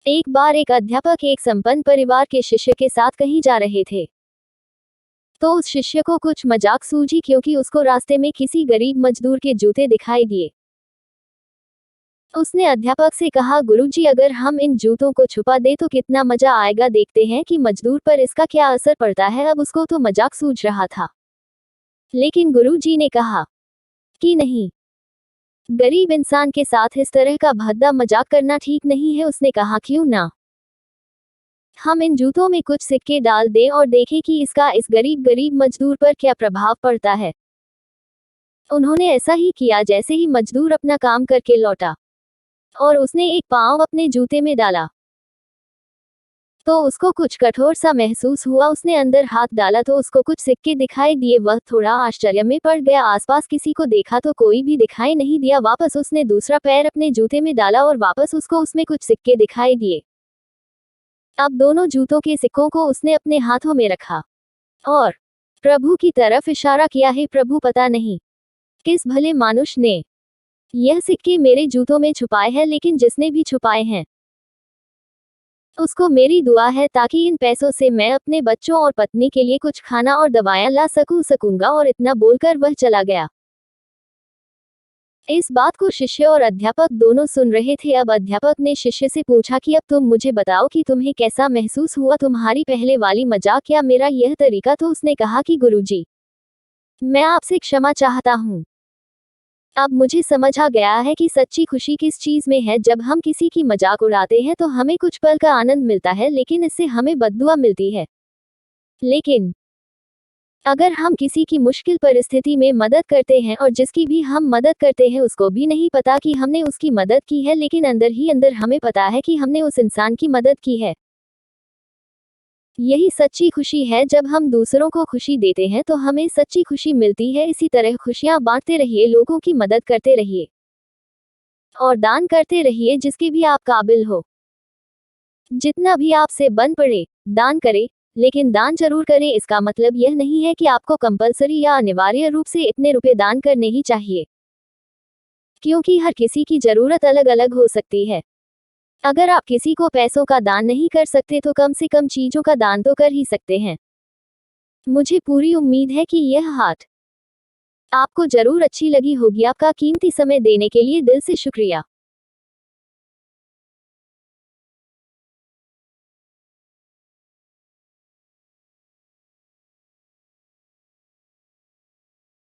एक बार एक अध्यापक एक संपन्न परिवार के शिष्य के साथ कहीं जा रहे थे। तो उस शिष्य को कुछ मजाक सूझी क्योंकि उसको रास्ते में किसी गरीब मजदूर के जूते दिखाई दिए। उसने अध्यापक से कहा, गुरुजी, अगर हम इन जूतों को छुपा दे तो कितना मजा आएगा। देखते हैं कि मजदूर पर इसका क्या असर पड़ता है। अब उसको तो मजाक सूझ रहा था, लेकिन गुरुजी ने कहा कि नहीं, गरीब इंसान के साथ इस तरह का भद्दा मजाक करना ठीक नहीं है। उसने कहा, क्यों ना हम इन जूतों में कुछ सिक्के डाल दें और देखें कि इसका इस गरीब मजदूर पर क्या प्रभाव पड़ता है। उन्होंने ऐसा ही किया। जैसे ही मजदूर अपना काम करके लौटा और उसने एक पांव अपने जूते में डाला तो उसको कुछ कठोर सा महसूस हुआ। उसने अंदर हाथ डाला तो उसको कुछ सिक्के दिखाई दिए। वह थोड़ा आश्चर्य में पड़ गया। आसपास किसी को देखा तो कोई भी दिखाई नहीं दिया। वापस उसने दूसरा पैर अपने जूते में डाला और वापस उसको उसमें कुछ सिक्के दिखाई दिए। अब दोनों जूतों के सिक्कों को उसने अपने हाथों में रखा और प्रभु की तरफ इशारा किया, हे प्रभु, पता नहीं किस भले मानुष ने यह सिक्के मेरे जूतों में छुपाए हैं, लेकिन जिसने भी छुपाए हैं उसको मेरी दुआ है ताकि इन पैसों से मैं अपने बच्चों और पत्नी के लिए कुछ खाना और दवाएं ला सकूंगा। और इतना बोलकर वह चला गया। इस बात को शिष्य और अध्यापक दोनों सुन रहे थे। अब अध्यापक ने शिष्य से पूछा कि अब तुम मुझे बताओ कि तुम्हें कैसा महसूस हुआ, तुम्हारी पहले वाली मजाक या मेरा यह तरीका। तो उसने कहा कि गुरुजी, मैं आपसे क्षमा चाहता हूँ। अब मुझे समझ आ गया है कि सच्ची खुशी किस चीज में है। जब हम किसी की मजाक उड़ाते हैं तो हमें कुछ पल का आनंद मिलता है, लेकिन इससे हमें बद्दुआ मिलती है। लेकिन अगर हम किसी की मुश्किल परिस्थिति में मदद करते हैं और जिसकी भी हम मदद करते हैं उसको भी नहीं पता कि हमने उसकी मदद की है, लेकिन अंदर ही अंदर हमें पता है कि हमने उस इंसान की मदद की है, यही सच्ची खुशी है। जब हम दूसरों को खुशी देते हैं तो हमें सच्ची खुशी मिलती है। इसी तरह खुशियां बांटते रहिए, लोगों की मदद करते रहिए और दान करते रहिए जिसके भी आप काबिल हो। जितना भी आपसे बन पड़े दान करें, लेकिन दान जरूर करें। इसका मतलब यह नहीं है कि आपको कंपलसरी या अनिवार्य रूप से इतने रुपए दान करने ही चाहिए, क्योंकि हर किसी की जरूरत अलग अलग हो सकती है। अगर आप किसी को पैसों का दान नहीं कर सकते तो कम से कम चीजों का दान तो कर ही सकते हैं। मुझे पूरी उम्मीद है कि यह हाट आपको जरूर अच्छी लगी होगी। आपका कीमती समय देने के लिए दिल से शुक्रिया।